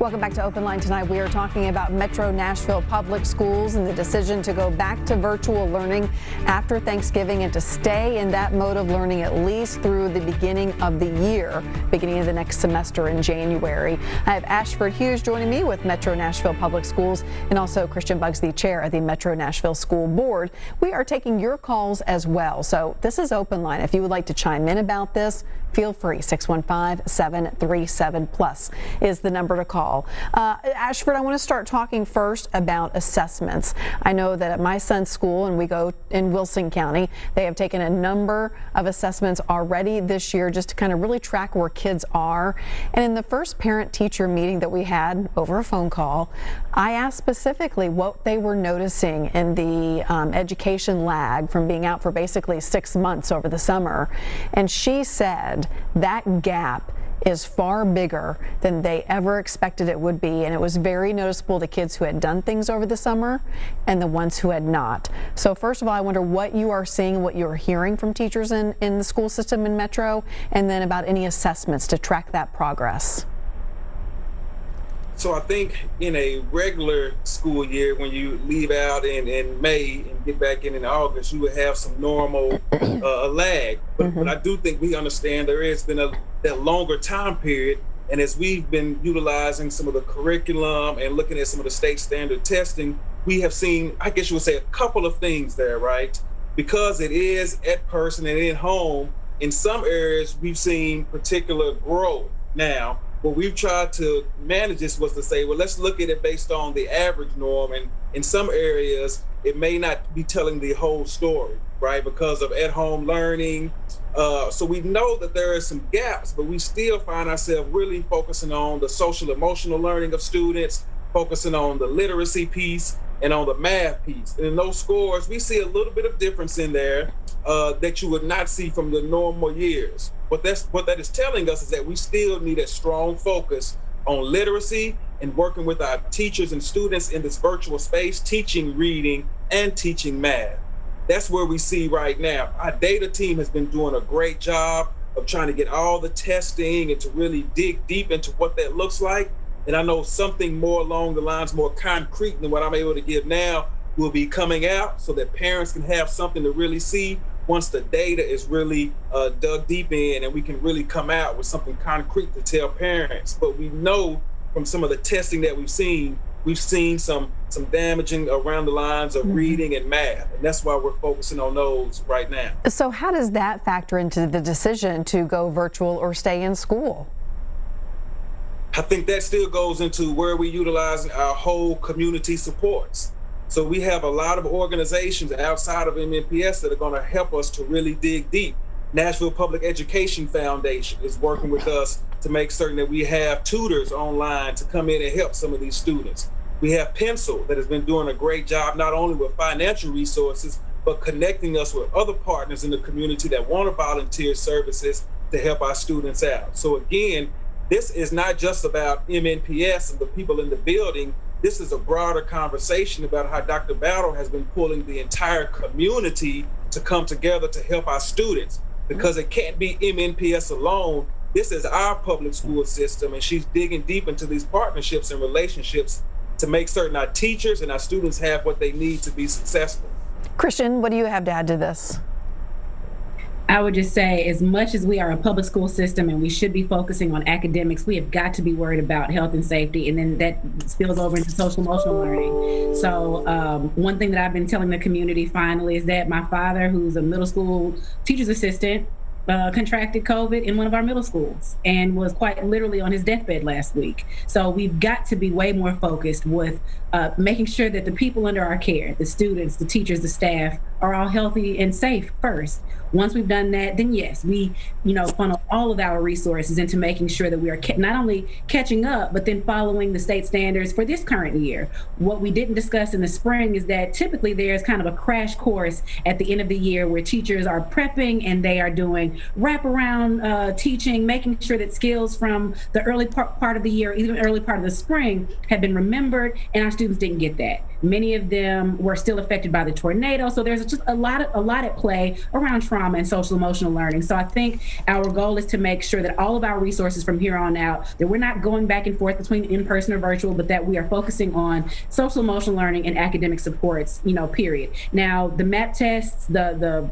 Welcome back to Open Line tonight. We are talking about Metro Nashville Public Schools and the decision to go back to virtual learning after Thanksgiving and to stay in that mode of learning at least through the beginning of the year, beginning of the next semester in January. I have Ashford Hughes joining me with Metro Nashville Public Schools and also Christiane, the chair of the Metro Nashville School Board. We are taking your calls as well. So this is Open Line. If you would like to chime in about this, feel free. 615-737+ is the number to call. Ashford, I want to start talking first about assessments. I know that at my son's school, and we go in Wilson County, they have taken a number of assessments already this year just to kind of really track where kids are. And in the first parent-teacher meeting that we had over a phone call, I asked specifically what they were noticing in the education lag from being out for basically 6 months over the summer. And she said that gap is far bigger than they ever expected it would be, and it was very noticeable the kids who had done things over the summer and the ones who had not. So first of all, I wonder what you are seeing, what you're hearing from teachers in the school system in Metro, and then about any assessments to track that progress. So I think in a regular school year, when you leave out in May and get back in August, you would have some normal lag. But I do think we understand there has been that longer time period. And as we've been utilizing some of the curriculum and looking at some of the state standard testing, we have seen, I guess you would say, a couple of things there, right? Because it is at person and in home, in some areas we've seen particular growth. Now, what we've tried to manage this was to say, well, let's look at it based on the average norm. And in some areas, it may not be telling the whole story, right? Because of at-home learning. So we know that there are some gaps, but we still find ourselves really focusing on the social emotional learning of students, focusing on the literacy piece and on the math piece. And in those scores, we see a little bit of difference in there that you would not see from the normal years. What that is telling us is that we still need a strong focus on literacy and working with our teachers and students in this virtual space, teaching reading and teaching math. That's where we see right now. Our data team has been doing a great job of trying to get all the testing and to really dig deep into what that looks like. And I know something more along the lines, more concrete than what I'm able to give now will be coming out so that parents can have something to really see once the data is really dug deep in, and we can really come out with something concrete to tell parents. But we know from some of the testing that we've seen some damaging around the lines of reading and math, and that's why we're focusing on those right now. So how does that factor into the decision to go virtual or stay in school? I think that still goes into where we utilize our whole community supports. So we have a lot of organizations outside of MNPS that are going to help us to really dig deep. Nashville Public Education Foundation is working with us to make certain that we have tutors online to come in and help some of these students. We have Pencil that has been doing a great job, not only with financial resources, but connecting us with other partners in the community that want to volunteer services to help our students out. So again, this is not just about MNPS and the people in the building. This is a broader conversation about how Dr. Battle has been pulling the entire community to come together to help our students, because it can't be MNPS alone. This is our public school system, and she's digging deep into these partnerships and relationships to make certain our teachers and our students have what they need to be successful. Christiane, what do you have to add to this? I would just say, as much as we are a public school system and we should be focusing on academics, we have got to be worried about health and safety, and then that spills over into social emotional learning. So one thing that I've been telling the community finally is that my father, who's a middle school teacher's assistant, contracted COVID in one of our middle schools and was quite literally on his deathbed last week. So we've got to be way more focused with making sure that the people under our care, the students, the teachers, the staff, are all healthy and safe first. Once we've done that, then yes, we funnel all of our resources into making sure that we are not only catching up, but then following the state standards for this current year. What we didn't discuss in the spring is that typically there's kind of a crash course at the end of the year where teachers are prepping and they are doing and wraparound teaching, making sure that skills from the early part of the year, even early part of the spring, had been remembered, and our students didn't get that. Many of them were still affected by the tornado, so there's just a lot at play around trauma and social emotional learning. So I think our goal is to make sure that all of our resources from here on out, that we're not going back and forth between in-person or virtual, but that we are focusing on social emotional learning and academic supports, period. Now, the MAP tests, the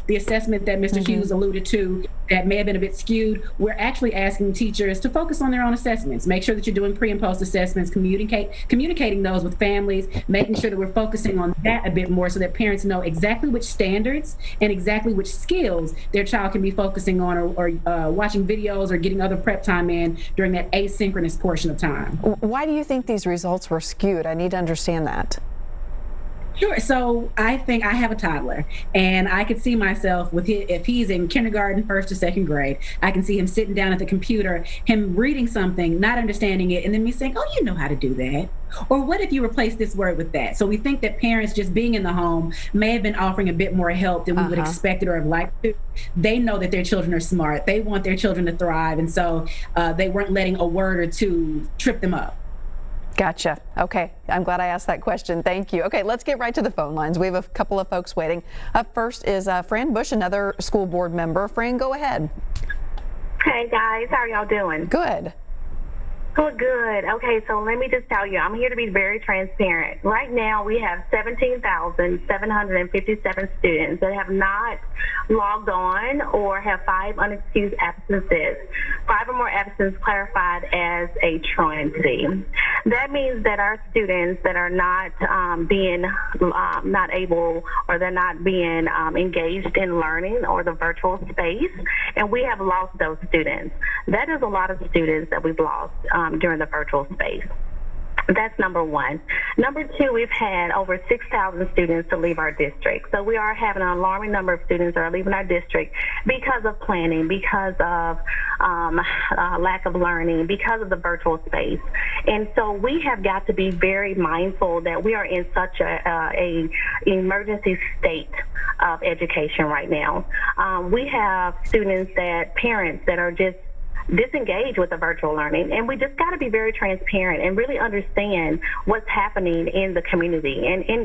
assessment that Mr. Hughes alluded to, that may have been a bit skewed, we're actually asking teachers to focus on their own assessments. Make sure that you're doing pre and post assessments, communicating those with families, making sure that we're focusing on that a bit more so that parents know exactly which standards and exactly which skills their child can be focusing on, or watching videos or getting other prep time in during that asynchronous portion of time. Why do you think these results were skewed? I need to understand that. Sure. So I think I have a toddler, and I could see myself if he's in kindergarten, first or second grade, I can see him sitting down at the computer, him reading something, not understanding it, and then me saying, "Oh, you know how to do that." Or what if you replace this word with that? So we think that parents just being in the home may have been offering a bit more help than we would expect it or have liked to. They know that their children are smart. They want their children to thrive. And so they weren't letting a word or two trip them up. Gotcha. Okay. I'm glad I asked that question. Thank you. Okay, let's get right to the phone lines. We have a couple of folks waiting. Up first is Fran Bush, another school board member. Fran, go ahead. Hey guys, how are y'all doing? Good. Good. Okay, so let me just tell you, I'm here to be very transparent. Right now, we have 17,757 students that have not logged on or have 5 unexcused absences. 5 or more absences clarified as a truancy. That means that our students that are not not able, or they're not being engaged in learning or the virtual space, and we have lost those students. That is a lot of students that we've lost during the virtual space. That's number one. Number two, we've had over 6,000 students to leave our district. So we are having an alarming number of students that are leaving our district because of planning, because of lack of learning, because of the virtual space. And so we have got to be very mindful that we are in such a emergency state of education right now. We have parents that are just disengage with the virtual learning, and we just got to be very transparent and really understand what's happening in the community and in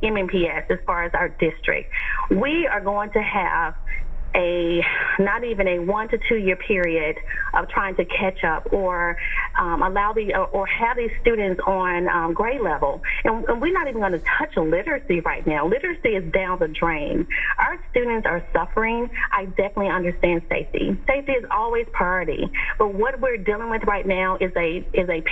MNPS as far as our district. We are going to have not even a 1 to 2 year period of trying to catch up or have these students on grade level. And we're not even going to touch literacy right now. Literacy is down the drain. Our students are suffering. I definitely understand safety. Safety is always priority. But what we're dealing with right now is a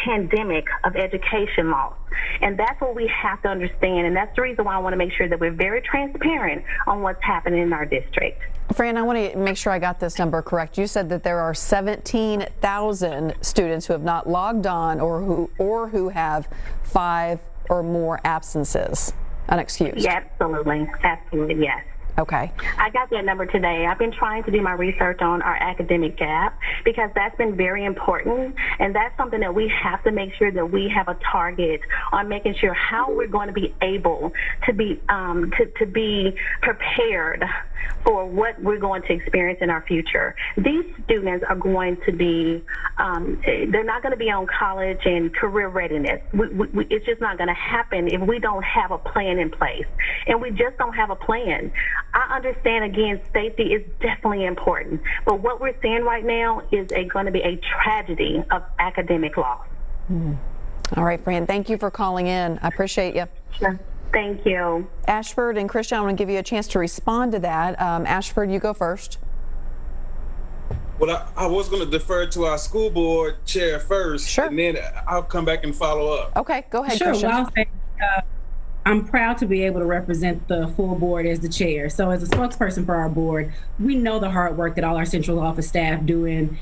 pandemic of education loss. And that's what we have to understand. And that's the reason why I want to make sure that we're very transparent on what's happening in our district. Fran, I want to make sure I got this number correct. You said that there are 17,000 students who have not logged on or who have 5 or more absences, unexcused. Yeah, absolutely. Absolutely, yes. Okay. I got that number today. I've been trying to do my research on our academic gap because that's been very important, and that's something that we have to make sure that we have a target on making sure how we're going to be able to be prepared for what we're going to experience in our future. These students are going to be, they're not going to be on college and career readiness. It's just not going to happen if we don't have a plan in place, and we just don't have a plan. I understand, again, safety is definitely important, but what we're seeing right now is going to be a tragedy of academic loss. All right, Fran, thank you for calling in. I appreciate you. Sure. Thank you. Ashford and Christiane, I want to give you a chance to respond to that. Ashford, you go first. Well, I was going to defer to our school board chair first, Sure. And then I'll come back and follow up. Okay, go ahead, Sure. Christiane. Well, I'll say, I'm proud to be able to represent the full board as the chair. So as a spokesperson for our board, we know the hard work that all our central office staff doing,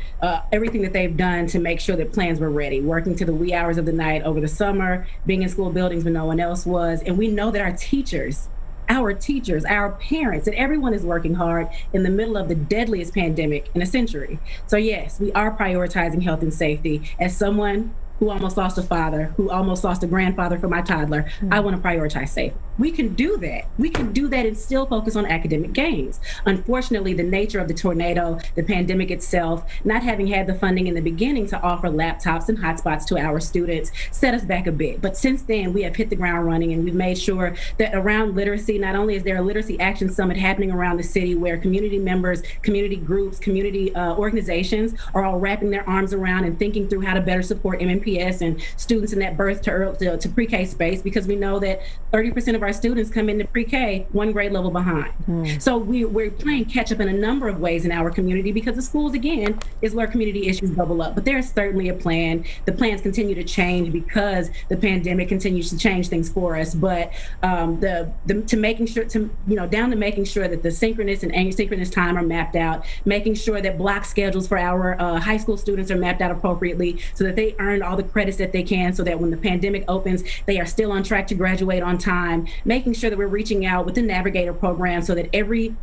everything that they've done to make sure that plans were ready, working to the wee hours of the night over the summer, being in school buildings when no one else was. And we know that our teachers, our parents, and everyone is working hard in the middle of the deadliest pandemic in a century. So yes, we are prioritizing health and safety. As someone who almost lost a father, who almost lost a grandfather for my toddler. I want to prioritize safety. We can do that. We can do that and still focus on academic gains. Unfortunately, the nature of the tornado, the pandemic itself, not having had the funding in the beginning to offer laptops and hotspots to our students set us back a bit. But since then, we have hit the ground running, and we've made sure that around literacy, not only is there a Literacy Action Summit happening around the city where community members, community groups, community organizations are all wrapping their arms around and thinking through how to better support MNPS and students in that birth to pre-K space, because we know that 30% of our students come into pre-K one grade level behind. So we're playing catch up in a number of ways in our community, because the schools, again, is where community issues bubble up. But there's certainly a plan. The plans continue to change because the pandemic continues to change things for us. But down to making sure that the synchronous and asynchronous time are mapped out, making sure that block schedules for our high school students are mapped out appropriately so that they earn all the credits that they can, so that when the pandemic opens, they are still on track to graduate on time, making sure that we're reaching out with the Navigator program so that every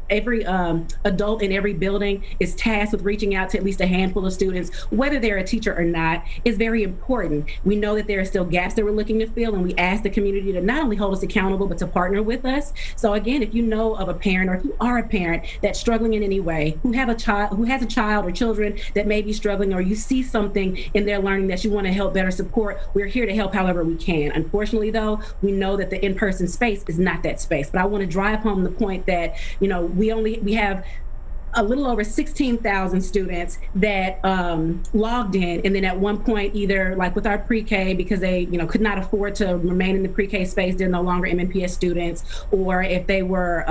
adult in every building is tasked with reaching out to at least a handful of students, whether they're a teacher or not, is very important. We know that there are still gaps that we're looking to fill, and we ask the community to not only hold us accountable, but to partner with us. So again, if you know of a parent, or if you are a parent that's struggling in any way, who has a child or children that may be struggling, or you see something in their learning that you want to help better support, we're here to help however we can. Unfortunately, though, we know that the in-person space is not that space. But I want to drive home the point that, we have a little over 16,000 students that logged in, and then at one point, either like with our pre-K, because they could not afford to remain in the pre-K space, they're no longer MNPS students, or if they were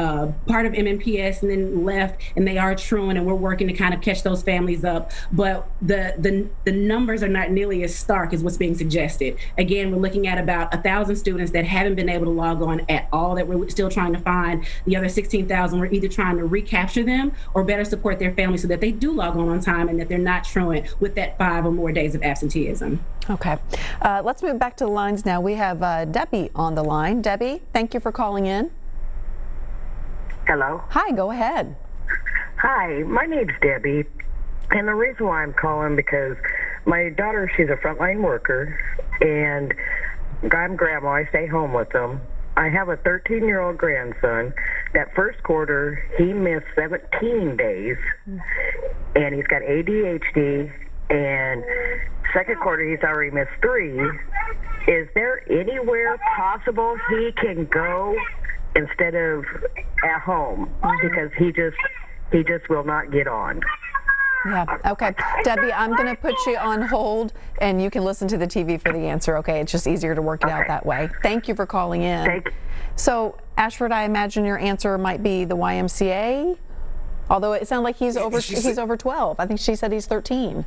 part of MNPS and then left and they are truant, and we're working to kind of catch those families up. But the numbers are not nearly as stark as what's being suggested. Again, we're looking at about 1,000 students that haven't been able to log on at all, that we're still trying to find. The other 16,000, we're either trying to recapture them or better support their families so that they do log on time and that they're not truant with that 5 or more days of absenteeism. Okay. Let's move back to the lines now. We have Debbie on the line. Debbie, thank you for calling in. Hello. Hi, go ahead. Hi, my name's Debbie, and the reason why I'm calling, because my daughter, she's a frontline worker, and I'm grandma. I stay home with them. I have a 13-year-old grandson. That first quarter, he missed 17 days, and he's got ADHD, and second quarter, he's already missed 3. Is there anywhere possible he can go instead of at home? Because he just will not get on. Yeah, okay. Debbie, I'm going to put you on hold, and you can listen to the TV for the answer, okay? It's just easier to work it out that way. Thank you for calling in. Thank you. So, Ashford, I imagine your answer might be the YMCA, although it sounded like he's over 12. I think she said he's 13.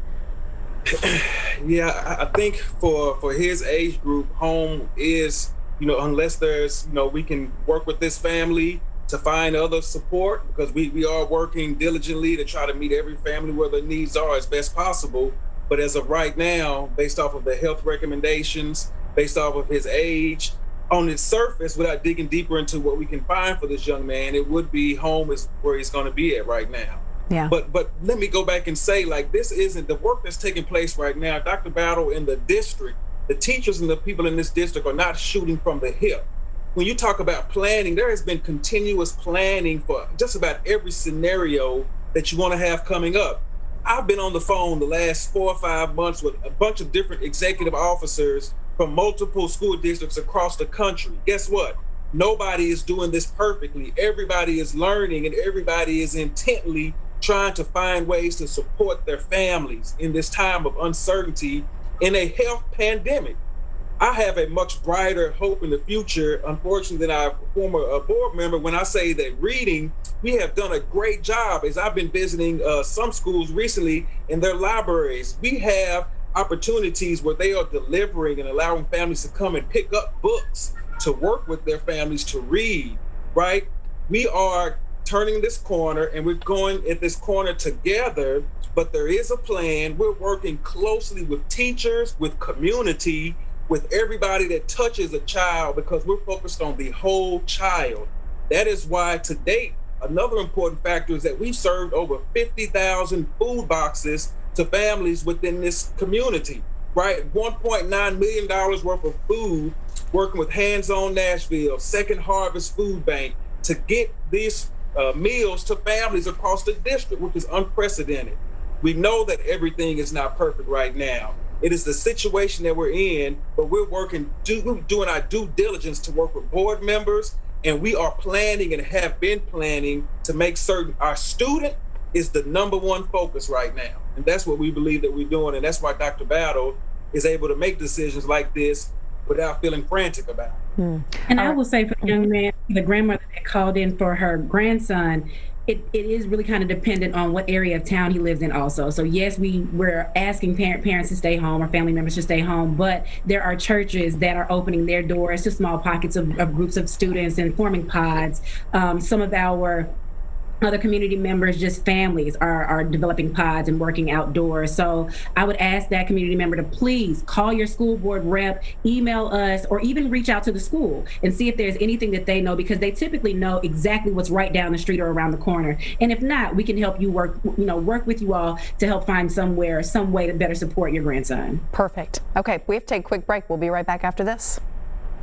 Yeah, I think for his age group, home is, unless there's, we can work with this family to find other support, because we are working diligently to try to meet every family where their needs are as best possible. But as of right now, based off of the health recommendations, based off of his age, on its surface, without digging deeper into what we can find for this young man, it would be home is where he's going to be at right now. Yeah. But let me go back and say, this isn't the work that's taking place right now. Dr. Battle in the district, the teachers and the people in this district are not shooting from the hip. When you talk about planning, there has been continuous planning for just about every scenario that you want to have coming up. I've been on the phone the last 4 or 5 months with a bunch of different executive officers from multiple school districts across the country. Guess what? Nobody is doing this perfectly. Everybody is learning, and everybody is intently trying to find ways to support their families in this time of uncertainty in a health pandemic. I have a much brighter hope in the future, unfortunately, than our former board member, when I say that reading, we have done a great job. As I've been visiting some schools recently in their libraries, we have opportunities where they are delivering and allowing families to come and pick up books to work with their families to read, right? We are turning this corner, and we're going at this corner together, but there is a plan. We're working closely with teachers, with community, with everybody that touches a child, because we're focused on the whole child. That is why to date, another important factor is that we've served over 50,000 food boxes to families within this community. right? $1.9 million worth of food, working with Hands On Nashville, Second Harvest Food Bank, to get these meals to families across the district, which is unprecedented. We know that everything is not perfect right now. It is the situation that we're in, but we're doing our due diligence to work with board members, and we are planning and have been planning to make certain our student is the number one focus right now. And that's what we believe that we're doing. And that's why Dr. Battle is able to make decisions like this without feeling frantic about it. And I will say, for the young man, the grandmother that called in for her grandson, it is really kind of dependent on what area of town he lives in also. So yes, we're asking parents to stay home or family members to stay home, but there are churches that are opening their doors to small pockets of groups of students and forming pods. Some of our other community members, just families, are developing pods and working outdoors. So I would ask that community member to please call your school board rep, email us, or even reach out to the school and see if there's anything that they know, because they typically know exactly what's right down the street or around the corner. And if not, we can help you work with you all to help find some way to better support your grandson. Perfect. Okay, we have to take a quick break. We'll be right back after this.